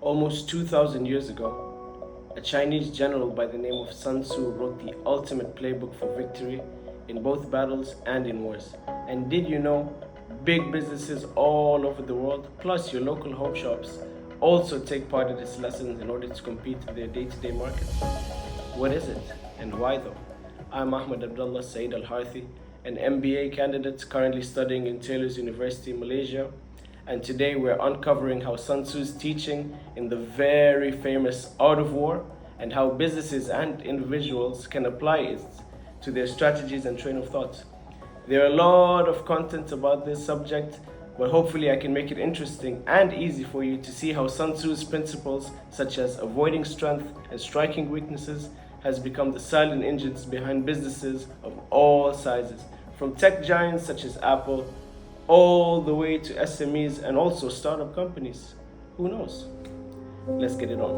Almost 2,000 years ago, a Chinese general by the name of Sun Tzu wrote the ultimate playbook for victory in both battles and in wars. And did you know, big businesses all over the world, plus your local home shops, also take part in this lesson in order to compete in their day-to-day markets? What is it, and why though? I'm Ahmed Abdullah Saeed Al Harthi, an MBA candidate currently studying in Taylor's University, Malaysia. And today we're uncovering how Sun Tzu's teaching in the very famous Art of War and how businesses and individuals can apply it to their strategies and train of thought. There are a lot of content about this subject, but hopefully I can make it interesting and easy for you to see how Sun Tzu's principles, such as avoiding strength and striking weaknesses, has become the silent engines behind businesses of all sizes, from tech giants such as Apple all the way to SMEs and also startup companies. Who knows? Let's get it on.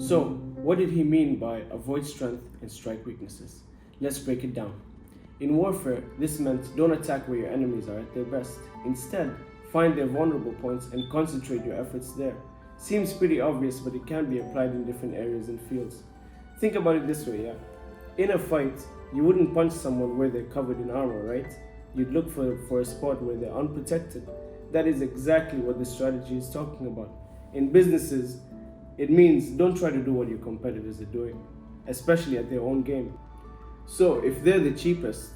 So, what did he mean by avoid strength and strike weaknesses? Let's break it down. In warfare, this meant don't attack where your enemies are at their best. Instead, find their vulnerable points and concentrate your efforts there. Seems pretty obvious, but it can be applied in different areas and fields. Think about it this way, yeah? In a fight, you wouldn't punch someone where they're covered in armor, right? You'd look for a spot where they're unprotected. That is exactly what this strategy is talking about. In businesses, it means don't try to do what your competitors are doing, especially at their own game. So if they're the cheapest,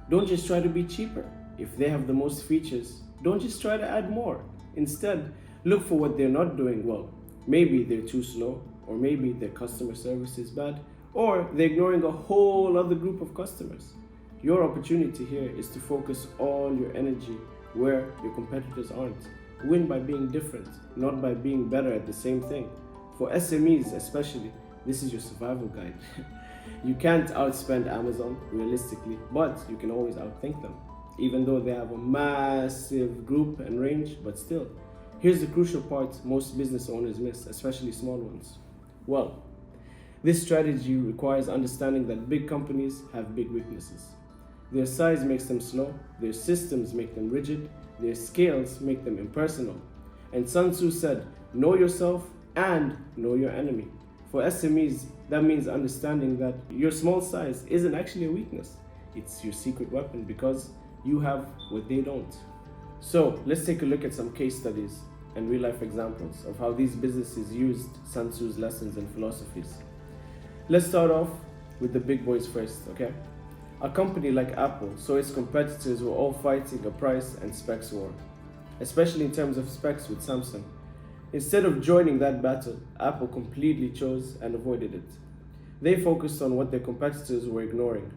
don't just try to be cheaper. If they have the most features, don't just try to add more. Instead, look for what they're not doing well. Maybe they're too slow, or maybe their customer service is bad, or they're ignoring a whole other group of customers. Your opportunity here is to focus all your energy where your competitors aren't. Win by being different, not by being better at the same thing. For SMEs especially, this is your survival guide. You can't outspend Amazon realistically, but you can always outthink them, even though they have a massive group and range, but still. Here's the crucial part most business owners miss, especially small ones. Well, this strategy requires understanding that big companies have big weaknesses. Their size makes them slow, their systems make them rigid, their scales make them impersonal. And Sun Tzu said, know yourself and know your enemy. For SMEs, that means understanding that your small size isn't actually a weakness. It's your secret weapon because you have what they don't. So let's take a look at some case studies and real-life examples of how these businesses used Sun Tzu's lessons and philosophies. Let's start off with the big boys first, okay? A company like Apple saw its competitors were all fighting a price and specs war, especially in terms of specs with Samsung. Instead of joining that battle, Apple completely chose and avoided it. They focused on what their competitors were ignoring,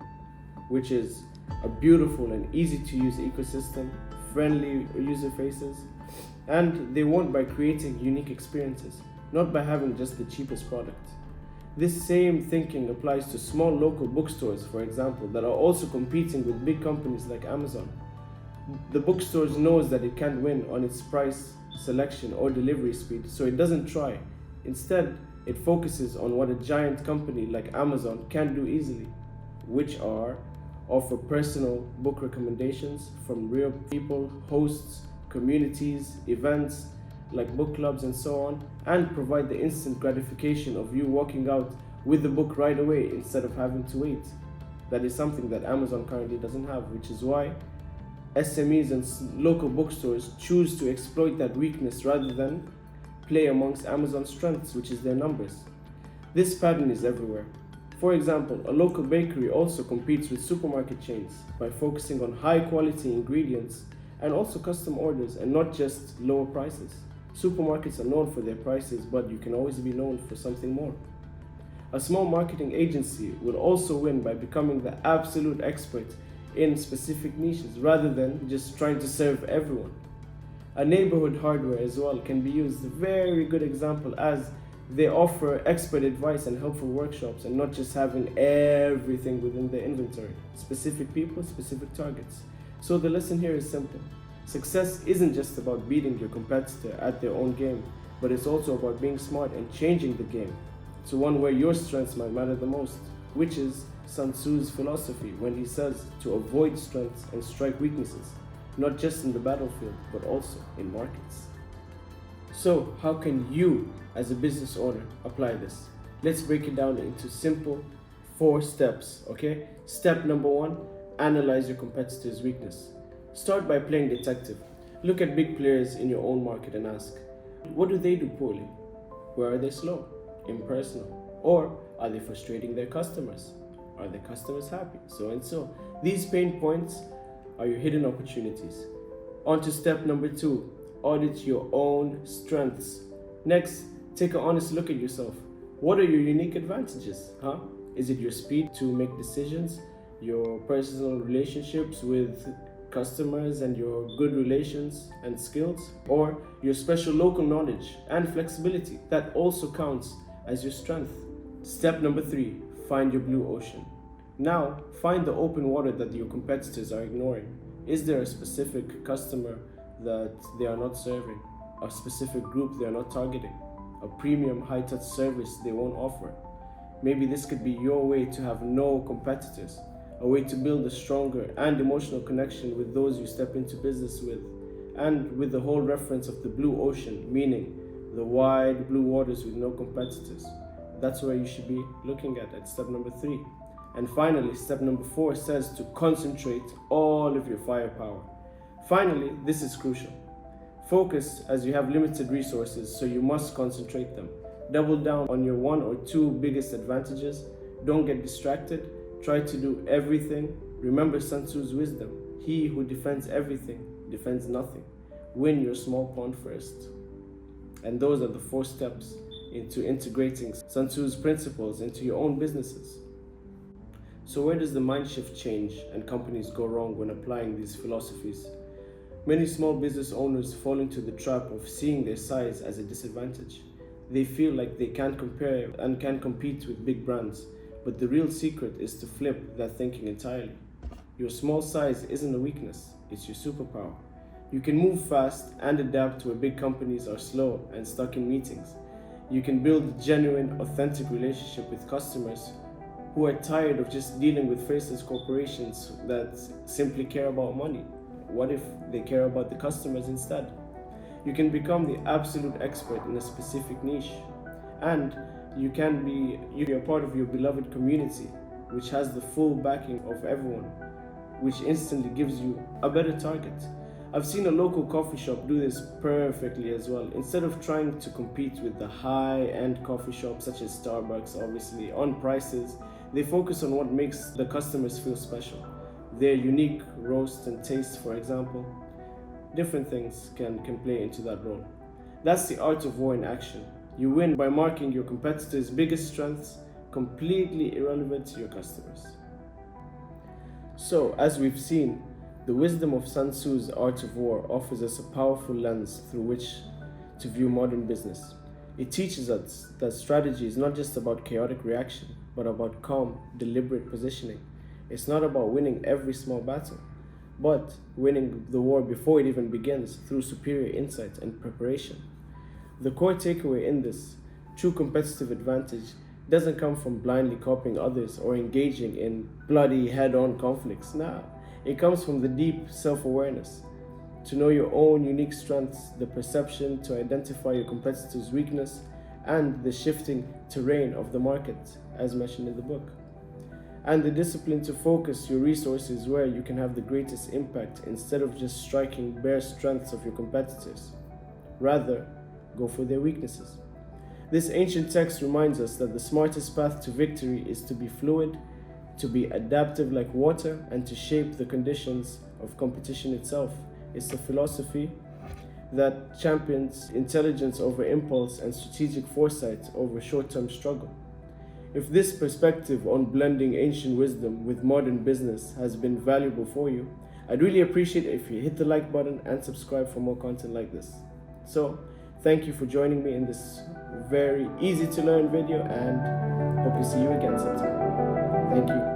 which is a beautiful and easy-to-use ecosystem, friendly user faces, and they won by creating unique experiences, not by having just the cheapest product. This same thinking applies to small local bookstores, for example, that are also competing with big companies like Amazon. The bookstores knows that it can't win on its price, selection, or delivery speed, so it doesn't try. Instead, it focuses on what a giant company like Amazon can do easily, which are offer personal book recommendations from real people, hosts, communities, events like book clubs and so on, and provide the instant gratification of you walking out with the book right away instead of having to wait. That is something that Amazon currently doesn't have, which is why SMEs and local bookstores choose to exploit that weakness rather than play amongst Amazon's strengths, which is their numbers. This pattern is everywhere. For example, a local bakery also competes with supermarket chains by focusing on high quality ingredients and also custom orders and not just lower prices. Supermarkets are known for their prices, but you can always be known for something more. A small marketing agency will also win by becoming the absolute expert in specific niches rather than just trying to serve everyone. A neighborhood hardware as well can be used, a very good example, as they offer expert advice and helpful workshops and not just having everything within their inventory. Specific people, specific targets. So the lesson here is simple. Success isn't just about beating your competitor at their own game, but it's also about being smart and changing the game to one where your strengths might matter the most. which is Sun Tzu's philosophy when he says to avoid strengths and strike weaknesses, not just in the battlefield, but also in markets. So, how can you, as a business owner, apply this? Let's break it down into simple 4 steps, okay? Step number 1, analyze your competitor's weakness. Start by playing detective. Look at big players in your own market and ask, what do they do poorly? Where are they slow, impersonal? Or are they frustrating their customers? Are their customers happy? So and so. These pain points are your hidden opportunities. On to step number 2, audit your own strengths. Next, take an honest look at yourself. What are your unique advantages? Is it your speed to make decisions, your personal relationships with customers and your good relations and skills, or your special local knowledge and flexibility that also counts as your strength? Step number 3, find your blue ocean. Now, find the open water that your competitors are ignoring. Is there a specific customer that they are not serving, a specific group they are not targeting, a premium high-touch service they won't offer? Maybe this could be your way to have no competitors, a way to build a stronger and emotional connection with those you step into business with, and with the whole reference of the blue ocean, meaning the wide blue waters with no competitors. That's where you should be looking at step number 3. And finally, step number 4 says to concentrate all of your firepower. Finally, this is crucial. Focus, as you have limited resources, so you must concentrate them. Double down on your 1 or 2 biggest advantages. Don't get distracted. Try to do everything. Remember Sun Tzu's wisdom. He who defends everything defends nothing. Win your small pawn first. And those are the 4 steps into integrating Sun Tzu's principles into your own businesses. So where does the mind shift change and companies go wrong when applying these philosophies? Many small business owners fall into the trap of seeing their size as a disadvantage. They feel like they can't compare and can't compete with big brands, but the real secret is to flip that thinking entirely. Your small size isn't a weakness, it's your superpower. You can move fast and adapt where big companies are slow and stuck in meetings. You can build a genuine, authentic relationship with customers who are tired of just dealing with faceless corporations that simply care about money. What if they care about the customers instead? You can become the absolute expert in a specific niche, and you're part of your beloved community, which has the full backing of everyone, which instantly gives you a better target. I've seen a local coffee shop do this perfectly as well. Instead of trying to compete with the high-end coffee shops such as Starbucks, obviously, on prices, they focus on what makes the customers feel special. Their unique roast and taste, for example. Different things can play into that role. That's the art of war in action. You win by marking your competitor's biggest strengths completely irrelevant to your customers. So, as we've seen, the wisdom of Sun Tzu's Art of War offers us a powerful lens through which to view modern business. It teaches us that strategy is not just about chaotic reaction, but about calm, deliberate positioning. It's not about winning every small battle, but winning the war before it even begins through superior insight and preparation. The core takeaway in this true competitive advantage doesn't come from blindly copying others or engaging in bloody head-on conflicts. Nah, it comes from the deep self-awareness. To know your own unique strengths, the perception to identify your competitor's weakness, and the shifting terrain of the market, as mentioned in the book. And the discipline to focus your resources where you can have the greatest impact instead of just striking bare strengths of your competitors. Rather, go for their weaknesses. This ancient text reminds us that the smartest path to victory is to be fluid, to be adaptive like water, and to shape the conditions of competition itself. It's a philosophy that champions intelligence over impulse and strategic foresight over short-term struggle. If this perspective on blending ancient wisdom with modern business has been valuable for you, I'd really appreciate it if you hit the like button and subscribe for more content like this. So, thank you for joining me in this very easy to learn video, and hope to see you again sometime. Thank you.